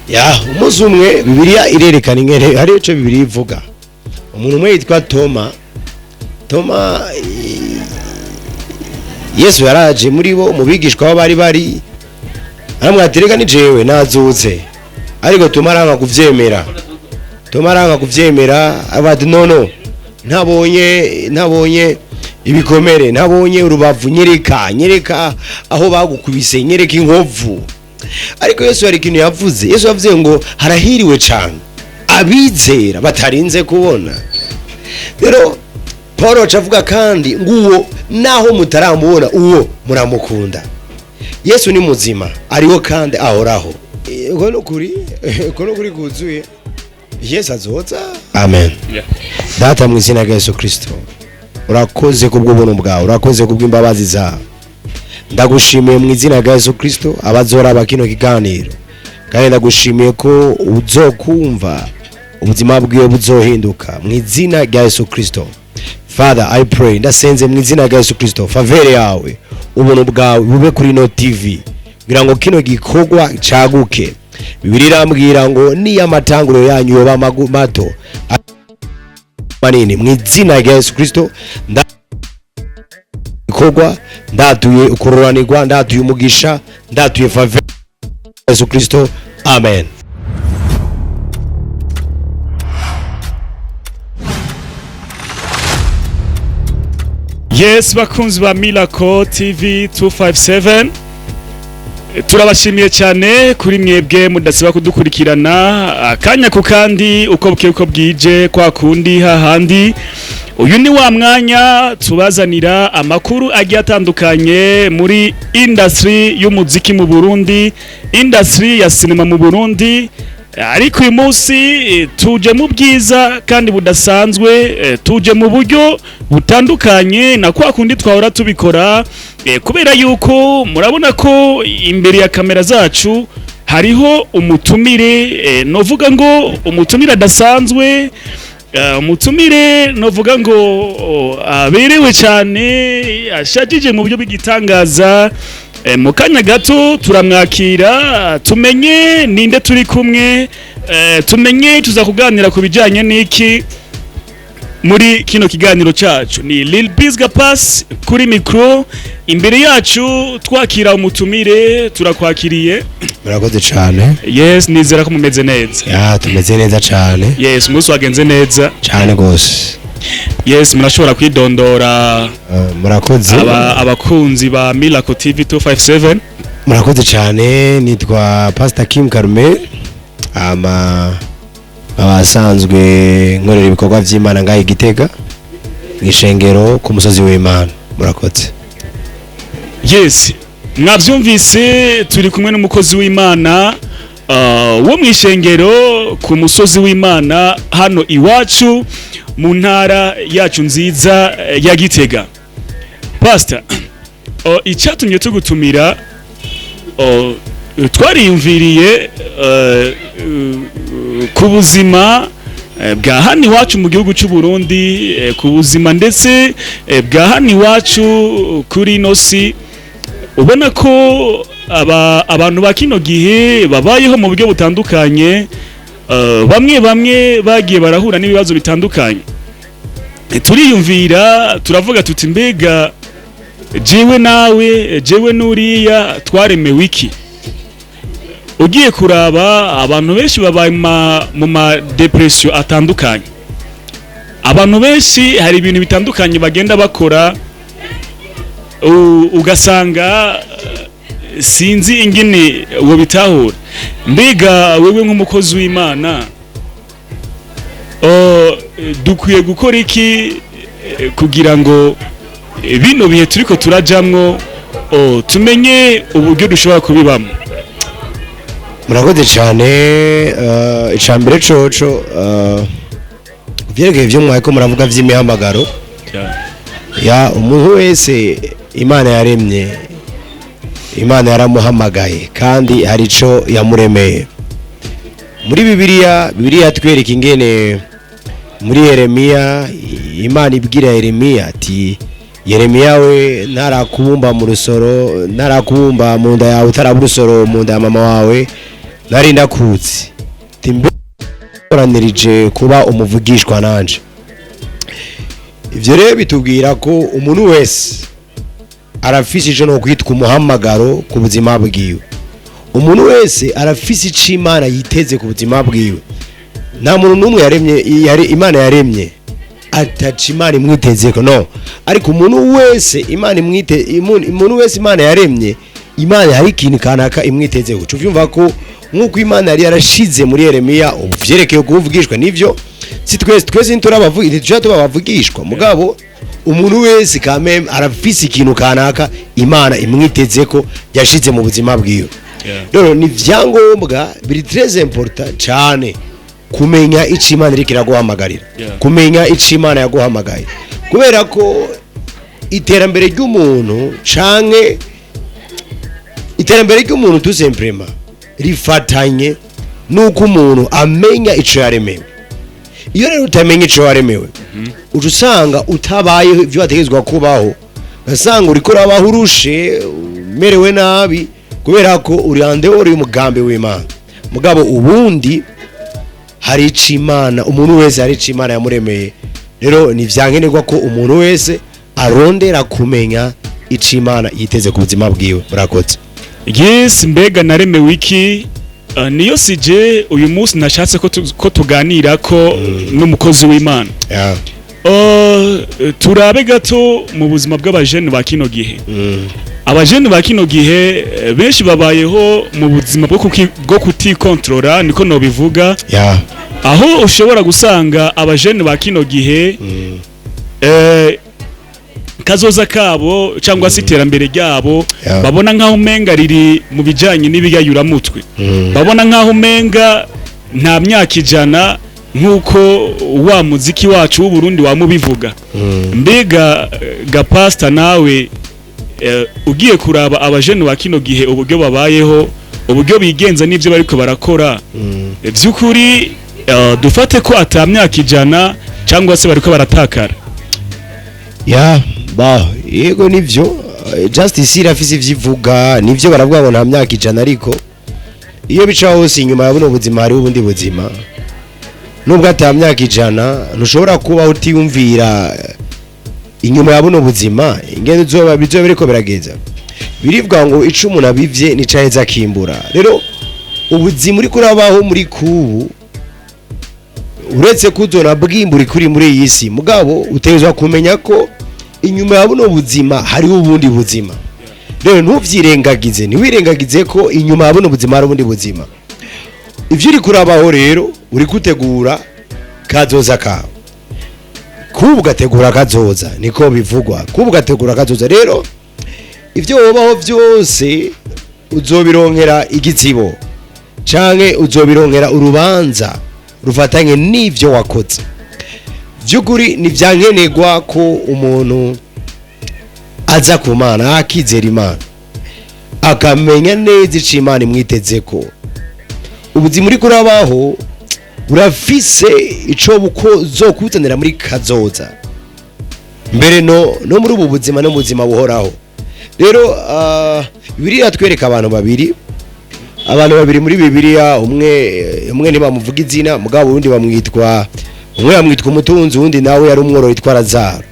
ya umunsi umwe Bibiliya irerekana ingene hari ico Bibiliya ivuga. Umuntu umwe yitwa Toma Yesu yaraje muri bo mu bigishwa bari aramwatereka ni jewe nazutse ariko Toma aranga kuvyemera abadi no ntabonye ibikomere ntabonye urubavu nyereka aho bagukubise nyereka inkovu. Ariko Yesu yari ikintu yavuze. Yesu yavuze ngo harahiriwe cyane abizera batarinze kubona. Rero Paulo avuga kandi nguwo naho mutaramubona uwo muramukunda. Yesu ni muzima ariho kandi ahoraho. Uko nukuri kuzuye Yesu azoza. Amen. Data mu izina rya Yesu Kristo, urakoze kubw'ubuntu bwawe, urakoze kubw'imbabazi zawe. Ndagushimiye mu izina rya Yesu Kristo abazora bakino kiganiro, kandi ndagushimiye ko uzokumva ubuzima bwiwe buzohinduka mu izina rya Yesu Kristo. Father, I pray ndasenze mu izina rya Yesu Kristo favere yawe ubuntu bwawe bube kuri no TV kugira ngo kino gikorwa caguke. Bibiliya irambwira ngo ni amatanguro yanyu yoba mato manini mu izina rya Yesu Kristo. Kogwa ndatuye ukororanirwa, ndatuye umugisha, ndatuye favor Yesu Kristo. Amen. Yes, bakunzi ba Miracle TV 257, turabashimiye cyane kuri mwebwe mudasiba kudukurikirana akanya ku kandi uko buke uko bwije kwa kundi hahandi. Uyu ni wa mwanya tubazanira amakuru agiye atandukanye muri industry y'umuziki mu Burundi, industry ya cinema mu Burundi. Ariko uyu munsi tuje mu bwiza kandi budasanzwe, tuje mu buryo butandukanye na kwa kundi twahora tubikora, kubera yuko murabona ko imbere ya kamera zacu hariho umutumire, novuga ngo umutumire adasanzwe, umutumire novuga ngo aberewe cyane, ashajije mu buryo bw'igitangaza. Mu kanya gato turamwakira tumenye ninde turi kumwe, tumenye tuza kuganira ku bijyanye n'iki muri kino kiganiro cyacu. Ni Lil Bizga Pass kuri micro, imbere yacu twakira umutumire. Turakwakiriye. Murakoze cyane. Yes, nizera ko mumeze neza. Ya tumeze neza cyane. Yes, umunsi wagenze neza cyane gose. Yes, murashobora kwidondora murakoze abakunzi ba Miracle TV 257. Murakoze cyane, nitwa Pastor Kim Carmel, abasanzwe nkorera ibikorwa vy'Imana ngaye Gitega mwishengero ku musozi w'Imana. Murakoze. Yes, mwavyumvise turi kumwe n'umukozi w'Imana wo mwishengero ku musozi w'Imana hano iwacu mu ntara yacu nziza ya Gitega. Pastor, icyatumye tugutumira, twariyumviriye ku buzima bwa hano iwacu mu gihugu cy'u Burundi, ku buzima ndetse bwa hano iwacu kuri nosi. Ubona ko abantu ba kino gihe babayeho mu buryo butandukanye, bamwe bagiye barahura n'ibibazo bitandukanye. Turiyumvira turavuga tuti mbega jewe nawe jewe nuriya twaremewe iki? Ugiye kuraba abantu benshi babaye mu ma depression atandukanye. Abantu benshi hari ibintu bitandukanye bagenda bakora, ugasanga sinzi ingene wo bitahura. Mbega wewe nk'umukozi w'Imana dukwiye gukora iki kugira ngo bino bihe turiko turajamwo tumenye uburyo dushobora kubibamo? Murakoze cyane. Icambere coco vyerekeye vyo mwako muravuga vy'imihamagaro. Ya umuntu wese Imana yaremye, Imana yaramuhamagaye kandi hari ico yamuremeye. Muri Bibiliya twereka ingene muri Yeremiya Imana ibwira Yeremiya ati Yeremiya we ntarakubumba mu rusoro, ntarakubumba mu nda yawe utarabura urusoro mu nda ya mama wawe, nari ndakuzi timboranirije kuba umuvugishwa nanje. Ivyo rero bitubwira ko umuntu wese arafise ico no kwitwa umuhamagaro ku buzima bwiwe. Umuntu wese arafise ico Imana yiteze ku buzima bwiwe. Nta muntu numwe Imana yaremye ataca Imana imwitezeko, no. Ariko umuntu wese Imana yaremye, Imana hari ikintu kanaka imwitezeho. Cuvyumva ko nkuko Imana yari yarashize muri Yeremiya ubuvyerekeye kuvugishwa, nivyo si twese ntitubavugishwa, mugabo umuntu wese kameme arafise ikintu kanaka Imana imwitezeko yashize mu buzima bwiwe. Rero ni vyangombwa biri très important cyane kumenya ico Imana iriko iraguhamagarira, kumenya ico Imana yaguhamagaye, kubera ko iterambere ry'umuntu canke iterambere ry'umuntu tout simplement rifatanye nuko umuntu amenya ico yaremewe. Iyo rero utamenya ico waremewe, usanga utabayeho ivyo wategezwa kubaho, usanga uriko urabaho urushe, umerewe nabi, kubera ko uri uri umugambi w'Imana. Mugabo ubundi hari ico Imana, umuntu wese hari ico Imana yamuremeye. Rero ni vyankenerwa ko umuntu wese arondera kumenya ico Imana yiteze ku buzima bwiwe. Murakoze. Yes, mbega naremewe iki? Niyo sije uyu munsi nashatse ko tuganira ko n'umukozi w'Imana. Turabe gato mu buzima bw'abajene ba kino gihe. Abajene ba kino gihe benshi babayeho mu buzima bwo kutikontrola, niko no bivuga. Aho ushobora gusanga abajene ba kino gihe kazoza kabo cyangwa se iterambere ryabo babona nkaho umenga riri mu bijanye n'ibigayuramutwe. Babona nkaho umenga nta myaka ijana nkuko wa muziki wacu w'u Burundi wamubivuga. Mbega gapasta nawe ugiye kuraba abajene ba kino gihe uburyo babayeho, uburyo bigenza n'ivyo bariko barakora, by'ukuri dufate ko ata myaka ijana cyangwa se bariko baratakara. Yego nivyo justice irafise ivyivuga, nivyo baravuga ngo nta myaka ijana, ariko iyo bica hose inyuma ya buno buzima hari ubundi buzima. Nubwo ata myaka ijana ntushobora kuba utiyumvira inyuma ya buno buzima ingene bizoba biriko birageza. Birivuga ngo ico umuntu abivye ni caheza akimbura. Rero ubuzima uri kurabaho muri kubu, uretse kuzona bwimburi kuri muri iyi si, mugabo utezwa kumenya ko inyuma ya buno buzima hari ubundi buzima. Rero ntuvyirengagize, ntiwirengagize ko inyuma ya buno buzima hari ubundi buzima. Ivyo uri kurabaho rero uri kutegura kazoza kawe. Kubu gategura kazoza, niko bivugwa. Kubu gategura kazoza. Rero ivyo wobaho vyose uzobironkera igitsibo canke uzobironkera urubanza rufatanye n'ivyo wakoze. Vyukuri ni vyankenerwa ko umuntu aza ku Mana, akizera Imana, akamenya neza ico Imana imwitezeko. Ubuzima uri kurabaho urafise ico buzokuzanira muri kazoza, mbere no muri ubu buzima no mu buzima buhoraho. Rero Bibiliya atwereka abantu babiri muri Bibiliya, umwe ntibamuvuga izina, mugabo undi bamwitwa, umwe yamwitwa umutunzi, undi nawe yari umworo witwa Lazaro.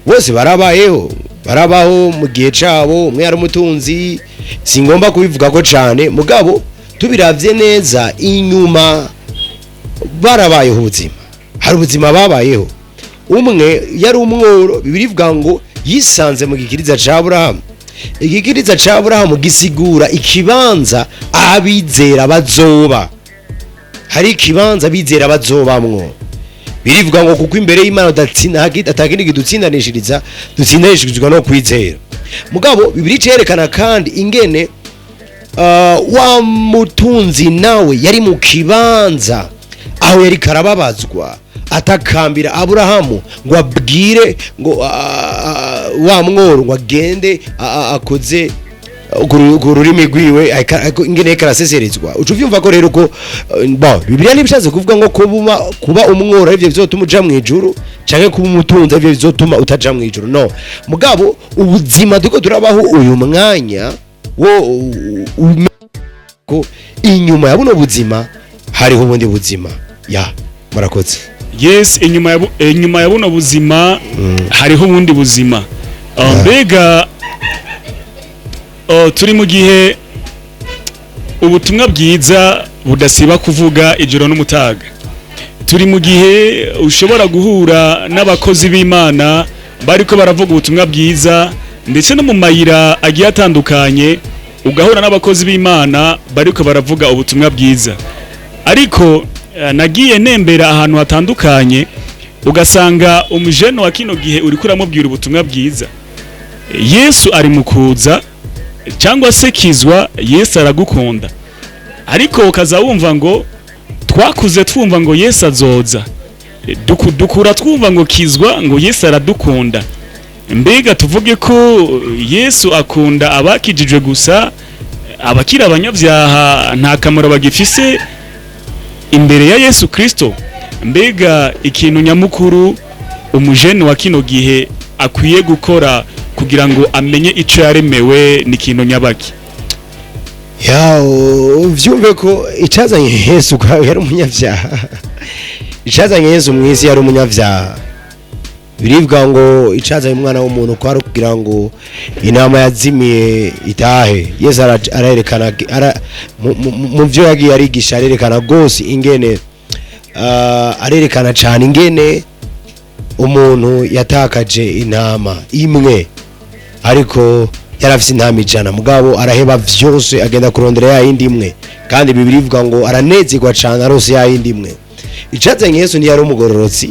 Bose barabaho mu gihe cabo. Umwe yari umutunzi, singomba kubivuga ko cane, mugabo tubiravye neza inyuma barabayeho ubuzima, hari ubuzima babayeho. Umwe yari umworo, Bibiliya ivuga ngo yisanze mu gikiriza ca Aburahamu. Igikiriza ca Aburahamu gisigura ikibanza abizera bazoba, hari ikibanza abizera bazobamwo. Birivuga ngo kuko imbere y'Imana atakindi kidutsindanishiriza, dutsindanishirizwa no kwizera. Mugabo Bibiliya cerekana kandi ingene wa mutunzi nawe yari mu kibanza aho yari karababazwa, atakambira Aburahamu ngo abwire ngo wa mworo ngo agende akoze ururimi rwiwe ingene karaseserezwa. Ucuvyumva ko rero ko Bibiliya nibishatse kuvuga ngo kuba umworo ivyo bizotuma uja mu ijuru canke kuba umutunzi ivyo bizotuma utaja mu ijuru, no. Mugabo ubuzima duko turabaho uyu mwanya wo ko inyuma ya buno buzima hariho ubundi buzima. Murakoze. Yes, inyuma ya buno buzima hariho ubundi buzima. Mbega turi mu gihe ubutumwa bwiza budasiba kuvuga ijoro n'umutaga. Turi mu gihe ushobora guhura n'abakozi b'Imana bariko baravuga ubutumwa bwiza, ndetse no mu mayira agiye atandukanye ugahura n'abakozi b'Imana bariko baravuga ubutumwa bwiza. Ariko nagiye nembera ahantu hatandukanye ugasanga umujene wa kino gihe uri kuramubwira ubutumwa bwiza. Yesu ari mu kuza, cyangwa se kizwa, Yesu aragukunda. Ariko ukaza wumva ngo twakuze twumva ngo Yesu azoza, dukura twumva ngo kizwa, ngo Yesu aradukunda. Mbega tuvuge ko Yesu akunda abakijijwe gusa, abakira abanyabyaha nta kamaro bagifise imbere ya Yesu Kristo? Mbega ikintu nyamukuru umujene wa kino gihe akwiye gukora kugira ngo amenye ico yaremewe ni kintu nyabaki? Vyumve ko icazanye Yesu yari umunyavyaha. Icazanye Yesu mwisi yari umunyavyaha. Biribwa ngo icazanye umwana w'umuntu ko ari kugira ngo inama yazimiye itahe. Yesu arerekana mu vyo yagiye arigisha, arerekana gose ingene arerekana cyane ingene umuntu yatakaje intama imwe, ariko yarafise intama 100 mugabo araheba vyose agenda kurondera ya yindi imwe, kandi Bibiliya ivuga ngo aranezerwa cyane arose ya yindi imwe. Icazanye Yesu ni yari umugororotsi,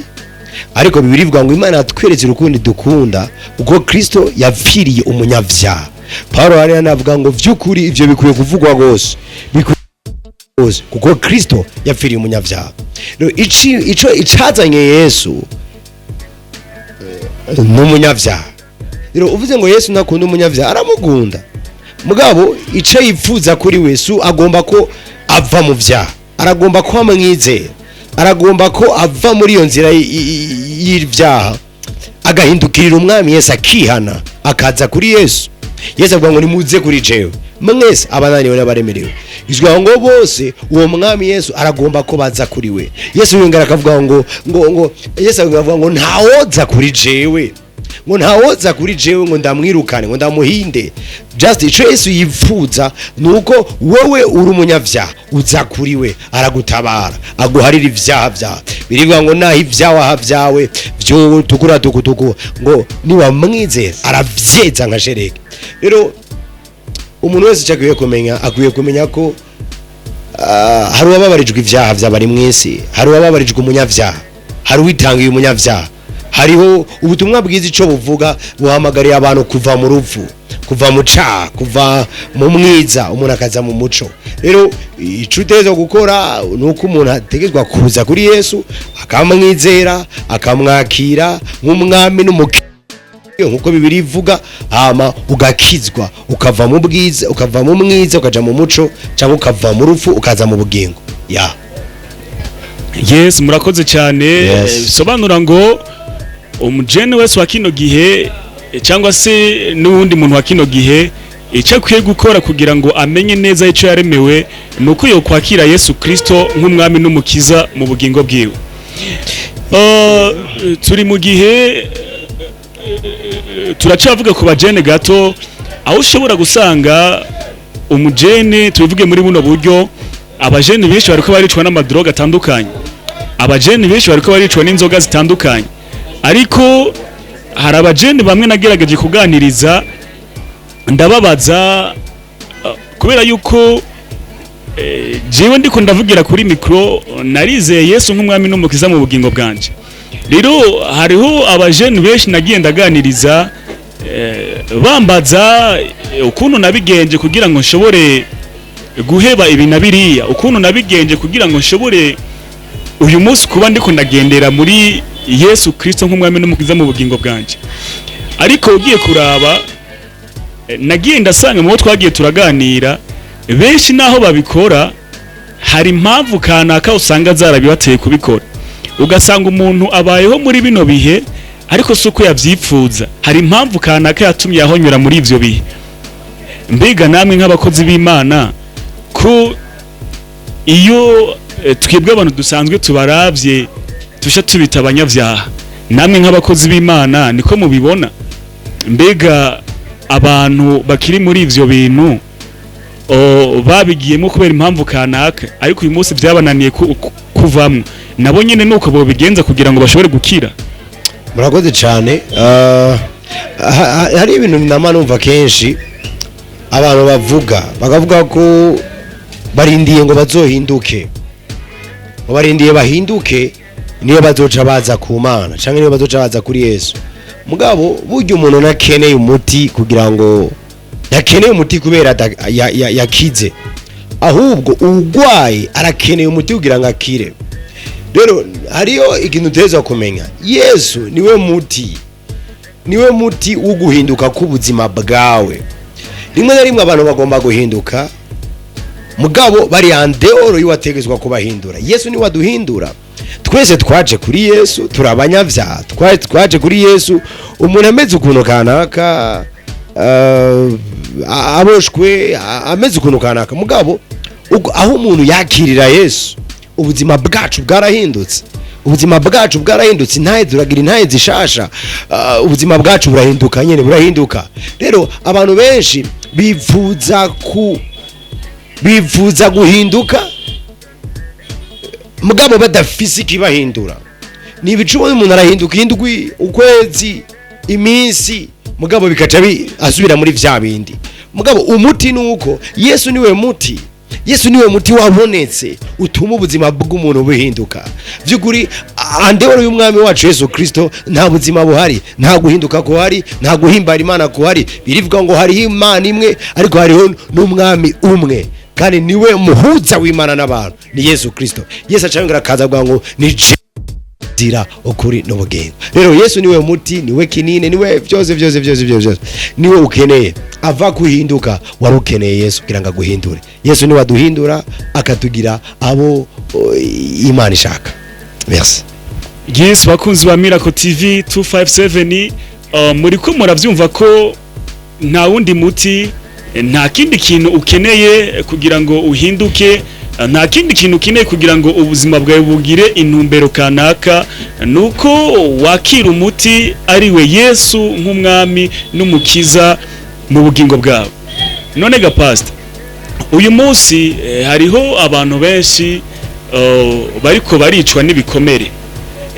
ariko Bibiliya ivuga ngo Imana yatweretse urukundo dukunda uko Kristo yapfiriye umunyavyaha. Paulo ari anavuga ngo vy'ukuri ivyo bikwiye kuvugwa gose, kuko Kristo yapfiriye umunyavyaha. Ico icazanye Yesu n'umunyavyaha. Rero uvuze ngo Yesu nakunda umunyavyaha, aramugunda mugabo ico yipfuza kuri Yesu agomba ko ava mu vyaha, aragomba ko amwizera, aragomba ko ava muri iyo nzira y'ivyaha agahindukirira umwami Yesu, akihana akaza kuri Yesu. Yesu avuga ngo nimuze kuri jewe mwese abananiwe n'abaremerewe, izwa ngo bose uwo mwami Yesu aragomba ko baza kuri we. Yesu yongera akavuga ngo Yesu avuga ngo ntawoza kuri jewe, ngo ntawoza kuri jewe ngo ndamwirukane, ngo ndamuhinde. Just ico Yesu yipfuza nuko wowe uri umunyavyaha uza kuri we, aragutabara, aguharira ivyaha vyawe. Birivuga ngo naho ivyaha vyawe byo tukura tukutuku, ngo niwamwizera aravyeza nka shereke. Rero umuntu wese akwiye kumenya ko hari uwababarijwe ivyaha vy'abari mwisi, hari uwababarijwe umunyavyaha, hari uwitangiye umunyavyaha. Hariho ubutumwa bwiza ico buvuga buhamagariye abantu kuva mu ruvu, kuva mu caha, kuva mu mwiza, umuntu akaza mu muco. Rero ico utegerezwa gukora nuko umuntu ategezwa kuza kuri Yesu, akamwizera, akamwakira nk'umwami n'umukiza nkuko Bibiliya ivuga, hama ugakizwa, ukava mu bwiza, ukava mu mwiza ukaja mu muco, cyangwa ukava mu rufu ukaza mu bugingo. Yes, murakoze cyane. Sobanura ngo umujene wese wa kino gihe cyangwa se n'uwundi muntu wa kino gihe icyo akwiye gukora kugira ngo amenye neza icyo yaremewe nuko yo kwakira Yesu Kristo nk'umwami n'umukiza mu bugingo bwiwe. Turi mu gihe turacavuga ku bajene gato, aho ushobora gusanga umujene, tubivuge muri buno buryo, abajene benshi bariko baricwa n'amadroga atandukanye, abajene benshi bariko baricwa n'inzoga zitandukanye. Ariko hari abajene bamwe nagerageje kuganiriza ndababaza, kubera yuko jewe ndiko ndavugira kuri mikro, narizeye Yesu nk'umwami n'umukiza mu bugingo bwanje. Rero hariho abajene benshi nagiye ndaganiriza bambaza ukuntu nabigenje kugira ngo nshobore guheba ibi na biriya, ukuntu nabigenje kugira ngo nshobore uyu munsi kuba ndiko ndagendera muri Yesu Kristo nk'umwami n'umukiza mu bugingo bwanje. Ariko ugiye kuraba, nagiye ndasanga mu twagiye turaganira benshi naho babikora hari impamvu kanaka usanga zarabibateye kubikora. Ugasanga umuntu abayeho muri bino bihe ariko suko yavyipfuza, hari impamvu kanaka yatumye yahonyura muri ivyo bihe. Mbega namwe nk'abakozi b'Imana ko nuko iyo twebwe abantu dusanzwe tubaravye tusha tubita abanyavyaha, namwe nk'abakozi b'Imana niko mubibona? Mbega abantu bakiri muri ivyo bintu babigiyemo kubera impamvu kanaka, ariko uyu munsi byabananiye kuvamwo, nabo nyene nuko bo bigenza kugira ngo bashobore gukira? Murakoze cyane. Hari ibintu numva kenshi abantu bakavuga ko barindiye ngo bazohinduke, barindiye bahinduke niyo bazoca baza ku Mana canke niyo bazoca baza kuri Yesu. Mugabo buryo umuntu nakeneye umuti kugira ngo yakeneye umuti kubera yakize, ahubwo urwaye arakeneye umuti kugira ngo akire. Rero hariyo ikintu teza kumenya, Yesu niwe muti wo guhinduka k'ubuzima bwawe. Rimwe na rimwe abantu bagomba guhinduka, mugabo bari andeoro y'uwategezwa kubahindura. Yesu ni waduhindura. Twese twaje kuri Yesu, turabanyavyaha. Twaje kuri Yesu, umuntu ameze ukuntu kanaka, aboshwe ameze ukuntu kanaka, mugabo aho umuntu yakirira Yesu, ubuzima bwacu bwarahindutse. Ubuzima bwacu bwarahindutse, ntaye turagira intaye zishasha, ubuzima bwacu burahinduka nyene, burahinduka. Rero abantu benshi bifuza guhinduka, mugabo badafise ikibahindura. Ni ibicubo umuntu arahinduka indwi, ukwezi, iminsi, mugabo bikaca asubira muri vya bindi. Mugabo umuti nuko Yesu niwe muti. Yesu niwe muti wabonetse utuma ubuzima bw'umuntu buhinduka. Vyukuri andeoro y'umwami wacu Yesu Kristo nta buzima buhari, nta guhinduka ko hari, nta guhimbara Imana ko hari. Birivuga ngo hari Imana imwe, ariko hariho n'umwami umwe, kandi niwe muhuza w'Imana n'abantu, ni Yesu Kristo. Yesu acangura kaza bwa ngo ni ndizera, ukuri n'ubugingo. Rero Yesu niwe muti, niwe kinine, niwe vyose niwe ukeneye. Ava kuhinduka wari ukeneye Yesu kugira ngo aguhindure. Yesu niwe aduhindura akatugira abo Imana ishaka. Merci. Yes, bakunzi ba Miracle TV 257, muri ko muravyumva ko nta wundi muti, nta kindi kintu ukeneye kugira ngo uhinduke, nta kindi kintu ukeneye kugira ngo ubuzima bwawe bugire intumbero kanaka, nuko wakira umuti ari we Yesu nk'umwami n'umukiza mu bugingo bwawe. None ga pastor, uyu munsi hariho abantu benshi bariko baricwa n'ibikomere,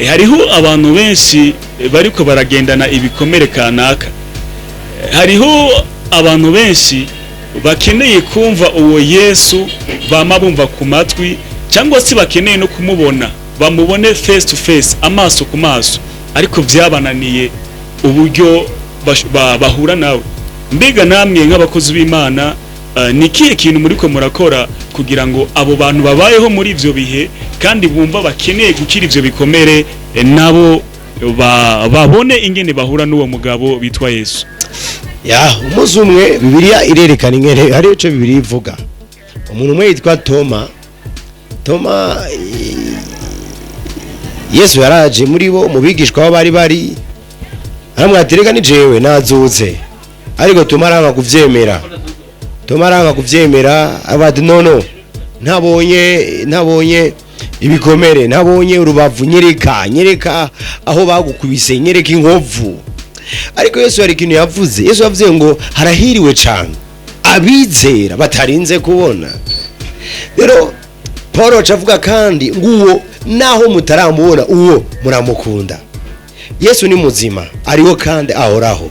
hariho abantu benshi bariko baragendana ibikomere kanaka, hariho abantu benshi bakeneye kumva uwo Yesu bama bumva ku matwi, cyangwa se bakeneye no kumubona, bamubone face to face, amaso ku maso, ariko byabananiye uburyo bahura nawe. Mbega namwe nk'abakozi b'Imana, nikiye kintu muri ko murakora kugira ngo abo bantu babayeho muri ivyo bihe kandi bumva bakeneye gukira ivyo bikomere, nabo babone ingene bahura n'uwo mugabo bitwa Yesu? Umuzi umwe Bibiliya irerekana ingene hari ico Bibiliya ivuga. Umuntu umwe yitwa Toma, Yesu yaraje muri bo mu bigishwa bari aramwatereka ni jewe nazutse, ariko Toma aranga kuvyemera. Abati no ntabonye ibikomere, ntabonye urubavu, nyereka aho bagukubise, nyereka inkovu. Ariko Yesu hari ikintu yavuze. Yesu yavuze ngo harahiriwe cyane abizera batarinze kubona. Rero Paulo acavuga kandi nguwo naho mutaramubona uwo muramukunda. Yesu ni muzima, ariho kandi ahoraho.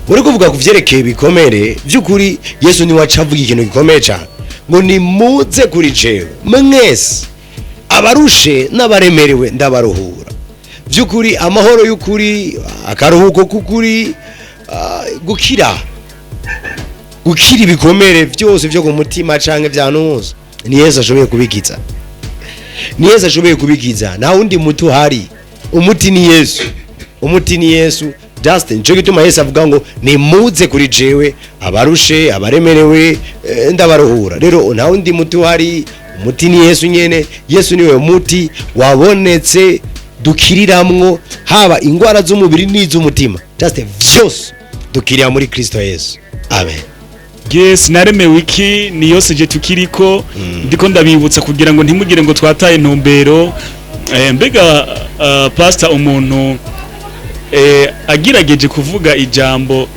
Uri kuvuga kuvyerekeye bikomere, byukuri Yesu ni wacavuga ikintu gikomeye cyane ngo nimuze kuri jewe mwese abarushe n'abaremerewe ndabaruhura. Byukuri amahoro y'ukuri, akaruhuko k'ukuri, gukira ibikomere byose byo ku mutima canke byanuza, ni Yesu ashoboye kubikiza. Nta wundi muti uhari, umuti ni Yesu. Justin cyo gituma Yesu avuga ngo nimuze kuri jewe abarushe abaremerewe ndabaruhura. Rero nta wundi muti uhari, umuti ni Yesu nyene. Yesu niwe muti wabonetse dukiriramwo, haba ingwara z'umubiri n'iz'umutima, just vyose dukirira muri Kristo Yesu. Amen. Yes, naremewe iki ni yose je tukiriko ndiko ndabibutsa kugira ngo ntimugire ngo twataye intumbero. Mbega pastor umuntu agirageje kuvuga ijambo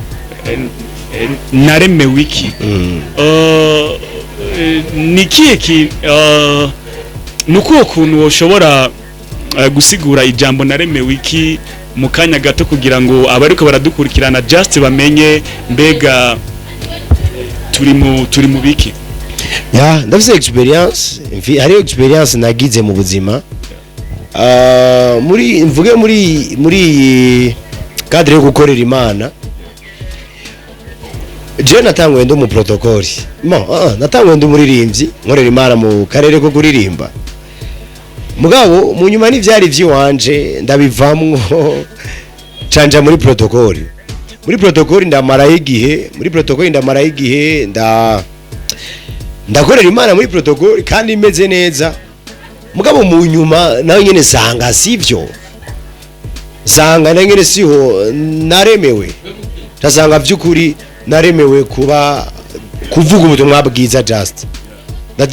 naremewe iki nikiye nuko kuntu woshobora gusigura ijambo naremewe iki mu kanya gato kugira ngo abariko baradukurikirana just bamenye mbega turi mu biki. Ya ndafise experience, hari experience nagize mu buzima mvuge muri cadre yo gukorera Imana. Je natangwe ndo mu protocol natangwe ndo muririmbyi nkorera Imana mu karere ko kuririmba, mugabo mu nyuma n'ivyari vyiwanje ndabivamwo canja muri protocol. Muri protocol ndamarayo igihe ndakorera Imana muri protocol kandi imeze neza, mugabo mu nyuma nawe nyene sanga sivyo, sanga nyene siho naremewe, tasanga vyukuri naremewe kuvuga ubutumwa bwiza just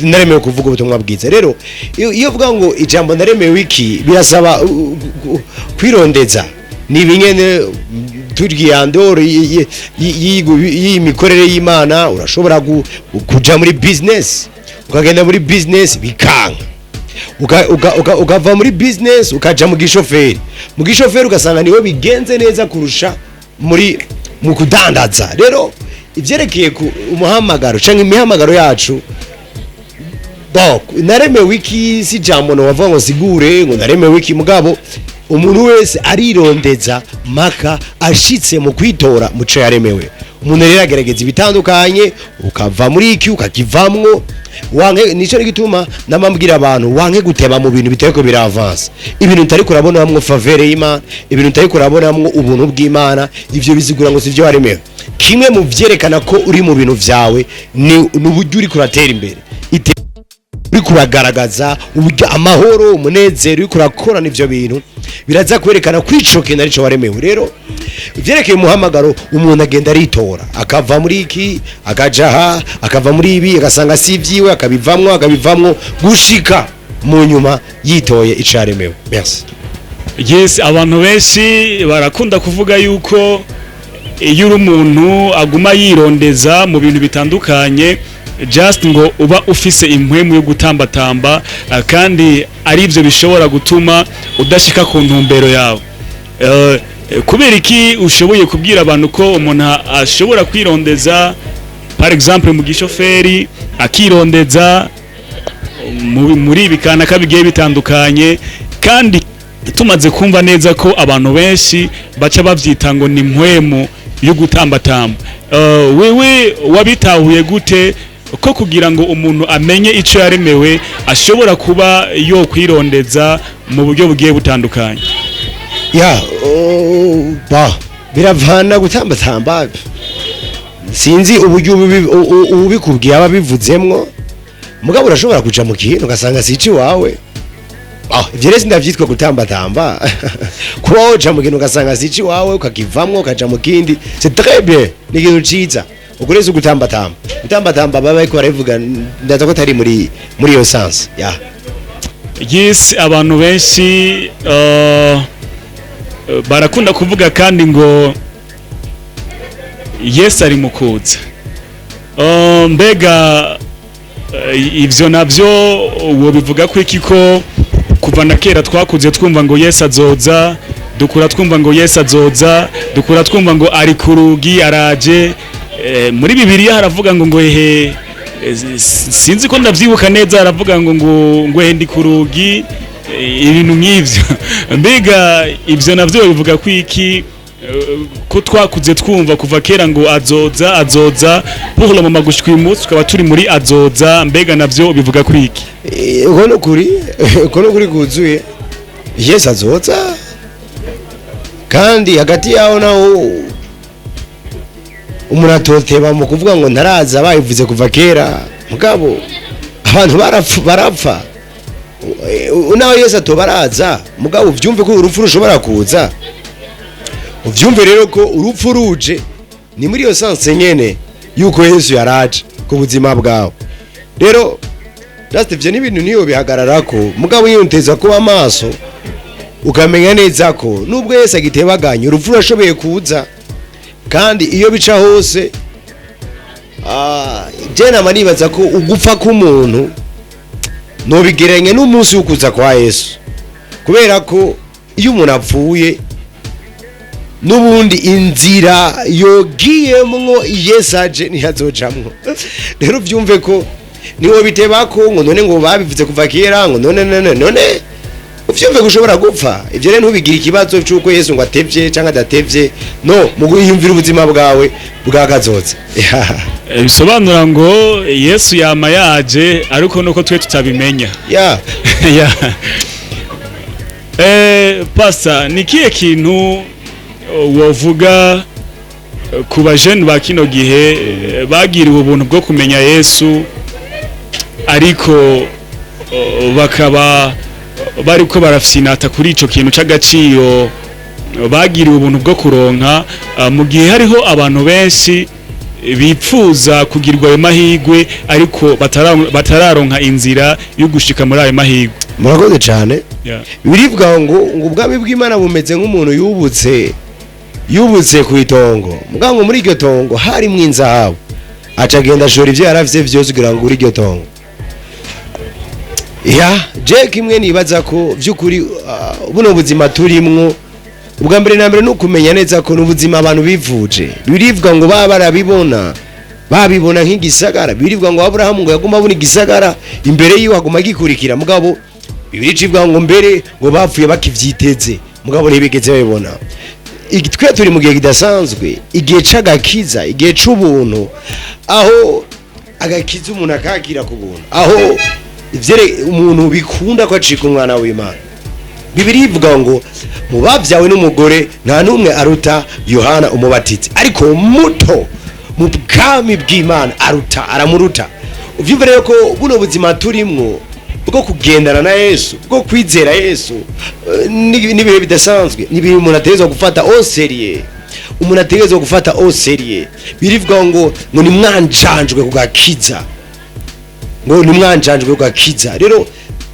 naremewe kuvuga ubutumwa bwiza. Rero iyo vuga ngo ijambo naremewe iki birasaba kwirondeza ni binyene turiyandoro y'imikorere y'Imana. Urashobora kuja muri business, ukagenda muri business bikanka, ukava muri business ukaja mu gishoferi ugasanga niwe bigenze neza kurusha mu kudandaza. Rero ivyerekeye ku umuhamagaro canke imihamagaro yacu naremewe iki si jambo no bavuga ngo sigure ngo naremewe iki, mugabo umuntu wese arirondeza maka ashitse mu kwitora muco yaremewe. Umuntu rero agerageza ibitandukanye ukava muri iki ukakivamwo, wanke nico gituma namambwira abantu wanke guteba mu bintu biteko biravance, ibintu utari kurabona hamwe faveur y'Imana, ibintu utari kurabona hamwe ubuntu bw'Imana, ivyo bizigura ngo sivyo waremewe. Kimwe mu vyerekana ko uri mu bintu vyawe ni uburyo uri kuratera imbere, uri kubagaragaza uburyo amahoro umunezero uri kurakora n'ivyo bintu biraza kwerekana kwicoke narico waremewe. Rero vyerekeye umuhamagaro umuntu agenda aritora akava muri iki akajaha akava muri ibi agasanga sivyiwe akabivamwo gushika mu nyuma yitoye icaremewe. Merci. Yes, abantu benshi barakunda kuvuga yuko iyo uri umuntu aguma yirondeza mu bintu bitandukanye just ngo uba ufise impwemu yo gutambatamba kandi ari ivyo bishobora gutuma udashika ku ntumbero yawe. Kubera iki ushoboye kubwira abantu ko umuntu ashobora kwirondeza par exemple mu gishoferi akirondeza muri ibikana kabigiye bitandukanye, kandi tumaze kumva neza ko abantu benshi baca bavyita ngo ni impwemu yo gutambatamba. Wewe wabitahuye gute ko kugira ngo umuntu amenye ico yaremewe ashobora kuba yo kwirondeza mu buryo bugiye butandukanye? Ya biravana gutambatamba, sinzi uburyo ubikubwiye ababivuzemwo, mugabo urashobora kuja mu kintu ugasanga sici wawe. Ivyo rero ndavyitwa gutambatamba kuba woja mu kintu ugasanga sici wawe ukakivamwo ukaja mu kindi, c'est très bien, ni ikintu ciza ukureze gutambatamba baba ariko baravuga ndaza ko tari muri iyo sense. Yes, abantu benshi barakunda kuvuga kandi ngo Yesu ari mu kuza. Mbega ivyo navyo uwo bivuga ko iki ko kuva na kera twakuze twumva ngo Yesu azoza, dukura twumva ngo Yesu azoza, dukura twumva ngo ari kurugi araje. Muri Bibiliya haravuga ngo sinzi ko ndavyibuka neza, haravuga ngo ndi kurugi, ibintu nk'ivyo. Mbega ivyo navyo bivuga ko iki ko twakuze twumva kuva kera ngo azoza buhula mu magushika uyu munsi tukaba turi muri azoza, mbega navyo bivuga kuri iki? Uko kuri kuzuye Yesu azoza, kandi hagati yaho naho umuntu atoteba mu kuvuga ngo ntaraza bayivuze kuva kera, mugabo abantu barapfa. Unawe Yesu atobaraza, mugabo uvyumve ko urupfu rushobora kuza, uvyumve rero ko urupfu ruje ni muri iyo sense nyene yuko Yesu yaraje ku buzima bwawe. Rero just ivyo ni ibintu niyo bihagararako, mugabo yinteza kuba amaso ukamenya neza ko nubwo Yesu agitebaganye urupfu rurashoboye kuza, kandi iyo bica hose jena manibaza ko ugupfa k'umuntu nobigeranye n'umunsi wo kuza kwa Yesu, kubera ko iyo umuntu apfuye nubundi inzira yogiyemwo Yesu aje ntihazojamwo. Rero byumve ko niwo bitebako ngo none ngo babivuze kuva kera ngo none uvyumve gushobora gupfa. Ivyo rero ntubigira ikibazo cyuko Yesu ngo atevye cyangwa adatevye, no muguyumvira ubuzima bwawe bwagazoza. Bisobanura ngo Yesu yama yaje ariko nuko twe tutabimenya. Yeah. Pastor, nikiye kintu wovuga ku bajene ba kino gihe bagiriwe ubuntu bwo kumenya Yesu ariko bakaba bariko barafyinata kuri ico kintu c'agaciro bagiriwe ubuntu bwo kuronka, mu gihe hariho abantu benshi bipfuza kugirwa ayo mahigwe ariko batararonka inzira yo gushika muri ayo mahigwe? Murakoze cyane. Yeah. Birivuga ngo ubwami bw'Imana bumeze nk'umuntu yubuze ku itongo, mugango muri iryo tongo hari mu inzahabu, aca agenda ashora ivyo yaravye vyose kugira ngo uri iryo tongo. Je kimwe nibaza ko vy'ukuri buno buzima turimwo, ubwa mbere na mbere nukumenya neza ko n'ubuzima abantu bivuje. Birivuga ngo babibona nk'igisagara, birivuga ngo Abrahamu ngo yaguma abona igisagara imbere yiwe aguma gikurikira, mugabo Bibiri civuga ngo mbere ngo bapfuye bakivyiteze, mugabo ntibigeze babibona. Twe turi mu gihe kidasanzwe, igihe c'agakiza, igihe c'ubuntu, aho agakiza umuntu akakira ku buntu, aho ivyere umuntu bikunda ko acika umwana w'Imana. Bibiri ivuga ngo mu bavyawe n'umugore nta numwe aruta Yohana umubatizi, ariko muto mu bwami bw'Imana aramuruta. Uvyumva rero ko buno buzima turimwo bwo kugendana na Yesu, bwo kwizera Yesu, nibihe bidasanzwe, nibihe umuntu ategezwa gufata au sérieux. Umuntu ategezwa gufata au sérieux. Birivuga ngo ni mwanjanjwe kugakiza, ngo ni mwanjanjwe kugakiza. Rero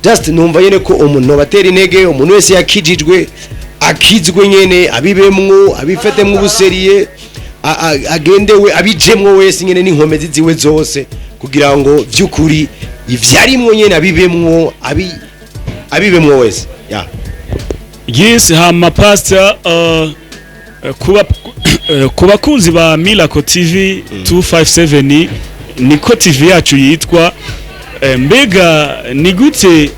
just numva yene ko umuntu batera intege, umuntu wese yakijijwe akizwe nyene, abibemwo abifetemwo ubuseriye, agendewe abijemwo wese nyene n'inkomezi ziwe zose, kugira ngo vy'ukuri ivyarimwo nyene abibemwo wese. Yeah. Yes, hama pastor, kuba kunzi ba Miracle TV 257 niko TV yacu yitwa. Mbega ni gute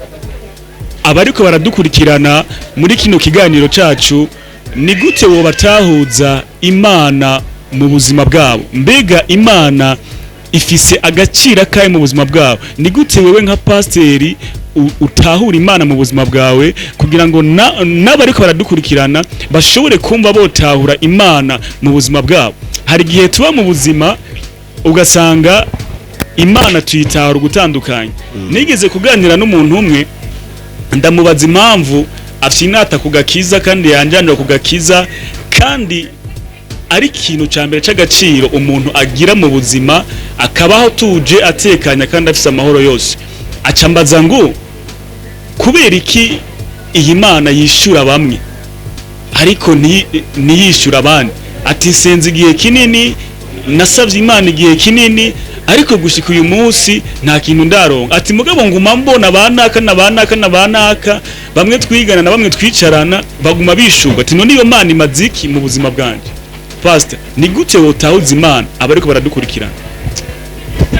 abariko baradukurikirana muri kino kiganiro cacu, ni gute wo batahuza Imana mu buzima bwabo? Mbega Imana ifise agaciro kaye mu buzima bwabo? Ni gute wewe nka pasteri utahura Imana mu buzima bwawe, kugira ngo n'abariko baradukurikirana bashobore kumva botahura Imana mu buzima bwabo? Hari gihe tuba mu buzima ugasanga Imana tuyitahura gutandukanye. Nigeze kuganira n'umuntu umwe, ndamubaza impamvu afyinata kugakiza kandi yanjanira kugakiza, kandi ari ikintu cyambere c'agaciro umuntu agira mu buzima, akabaho tuje atekanya kandi afise amahoro yose. Acambaza ngo kubera iki iyi Mana yishura bamwe ariko ntiyishura abandi? Ati senze igihe kinini, nasavye Imana igihe kinini, ariko gushika uyu munsi nta kintu ndaronka. Ati mugabo nguma mbona banaka bamwe twigana na bamwe twicarana baguma bishurwa. Ati none iyo Mana imaziki mu buzima bwanje? Pastor, ni gute wotahuza Imana abariko baradukurikirana?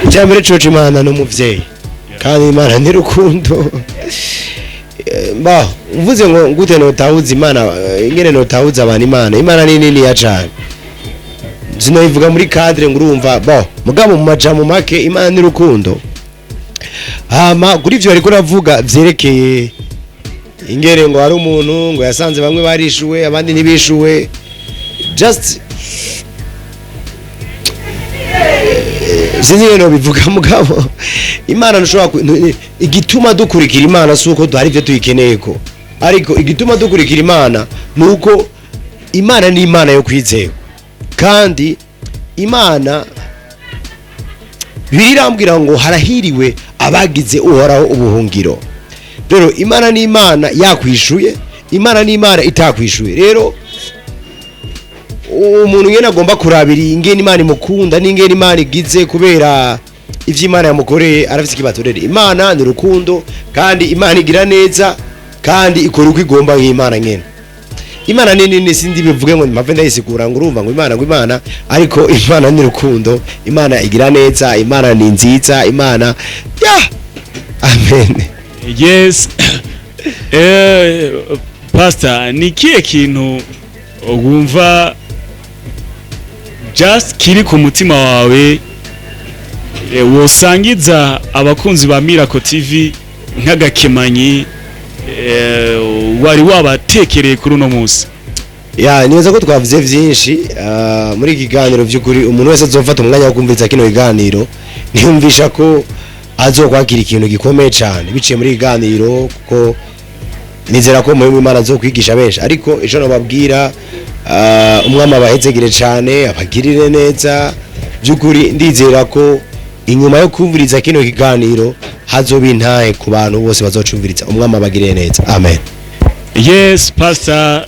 Cyambere coco Imana no muvyeyi, kandi Imana ni rukundo. Mvuze ngo gute notahuza Imana, ingene notahuza abantu Imana? Imana ni nini ya cyane, zinoyivuga muri cadre ngo urumva mugabo mu majambo make Imana ni rukundo. Kuri ivyo ariko ravuga vyerekeye ingere ngo hari umuntu ngo yasanze bamwe barishuwe abandi ntibishuwe, just sinzi no bivuga mugabo Imana ntushobora igituma dukurikira Imana suko hari ivyo tuyikeneye ko, ariko igituma dukurikira Imana nuko Imana ni Imana yo kwizera, kandi Imana birambwira ngo harahiriwe abagize uhoraho ubuhungiro. Rero Imana ni Imana yakwishuye, Imana ni Imana itakwishuye. Rero umuntu ngene agomba kurabira ingene Imana imukunda n'ingene Imana igize, kubera ivyo Imana yamukoreye arafise ikibatorere. Imana ni rukundo kandi Imana igira neza kandi ikora uko igomba nk'Imana nyene. Imana nini sindi bivuge ngo mpave ndayisigura ngo urumva ngo Imana, ariko Imana ni rukundo, Imana igira neza, Imana ni nziza, Imana amen. Yes. Pastor, ni kihe kintu wumva just kiri ku mutima wawe wosangiza abakunzi ba Miracle TV nk'agakemanyi wari wabatekereye kuri uno munsi? Nibaza ko twavuze vyinshi muri ikiganiro vy'ukuri. Umuntu wese azofata umwanya wo kumviriza kino kiganiro niyumvisha ko azokwakira ikintu gikomeye cyane biciye muri ikiganiro, kuko nizera ko mu Imana azokwigisha benshi. Ariko ejo nababwira umwami abahezegire cyane, abagirire neza by'ukuri. Ndizera ko inyuma yo kumviriza kino kiganiro hazoba intahe ku bantu bose bazocumviriza. Umwami abagirire neza, amen. Yes, Pastor,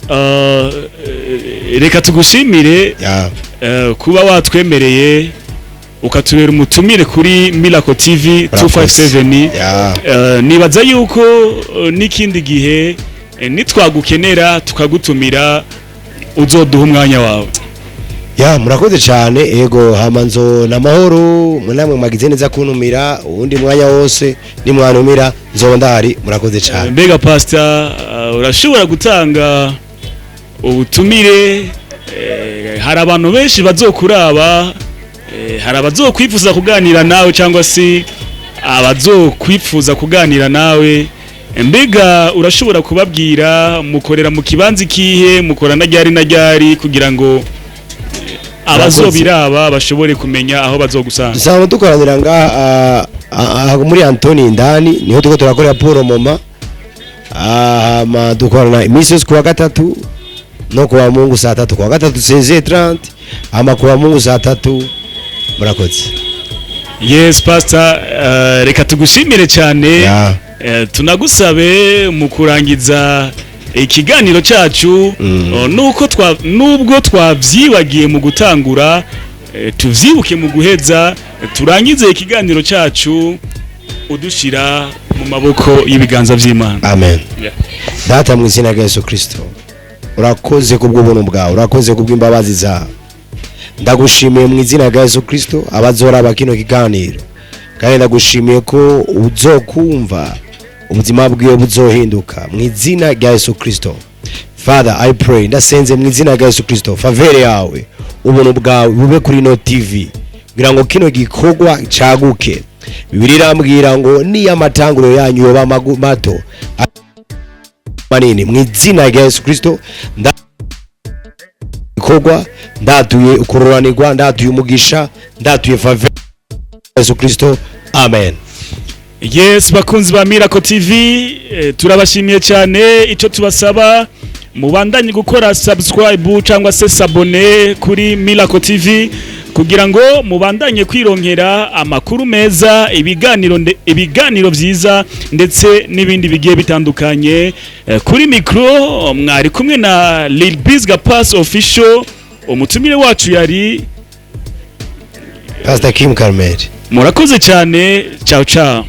reka tugushimire kuba watwemereye ukatubera umutumire kuri Miracle TV 257. Nibaza yuko n'ikindi gihe nitwagukenera tukagutumira uzoduha umwanya wawe. Murakoze cyane. Ego hamanzo namahoro, namwe magize neza kuntumira uwundi mwanya wose nimwantumira nzoba ndahari. Murakoze cyane. Mbega Pastor, urashobora gutanga ubutumire? Hari abantu benshi bazokuraba, hari abazokwifuza kuganira nawe cyangwa se abazokwifuza kuganira nawe. Mbega urashobora kubabwira mukorera mu kibanzi kihe, mukora na ryari kugira ngo abazobiraba bashobore kumenya aho bazogusanga? Dusaba dukoranira ngaha muri Antoni indani, niho tuko turakorera Paul Moma. Dukorana iminsi yose kuwa gatatu no kuwa Mungu saa 3, kuwa gatatu 16:30, kuwa Mungu saa 3. Murakoze. Yes Pastor, reka tugushimire cyane. Tunagusabe mu kurangiza ikiganiro cyacu, nubwo twavyibagiye mu gutangura, tuvyibuke mu guheza, turangize ikiganiro cyacu udushira mu maboko y'ibiganza vy'Imana. Amen. Data mu izina rya Yesu Kristo, urakoze kubw'ubuntu bwawe, urakoze kubw'imbabazi zawe. Ndagushimiye mu izina rya Yesu Kristo abazoraba kino kiganiro, kandi ndagushimiye ko uzokumva ubuzima bwiwe buzohinduka mu izina rya Yesu Kristo. Father, I pray, ndasenze mu izina rya Yesu Kristo, favere yawe, ubuntu bwawe bube kuri no TV kugira ngo kino gikorwa caguke. Bibiri irambwira ngo ni amatanguro yanyu yoba mato manini. Mu izina rya Yesu Kristo gikorwa ndatuye ukuroranirwa, ndatuye umugisha, ndatuye favere Yesu Kristo, amen. Yes, bakunzi ba Miracle TV, turabashimiye cyane. Icyo tubasaba mubandanye gukora subscribe cyangwa se s'abonner kuri Miracle TV kugira ngo mubandanye kwironkera amakuru meza, ibiganiro byiza ndetse n'ibindi bigiye bitandukanye. Kuri micro mwari kumwe na Lil Bizga Pass Official, umutumire wacu yari Pastor Kim Karmel. Murakoze cyane, ciao ciao.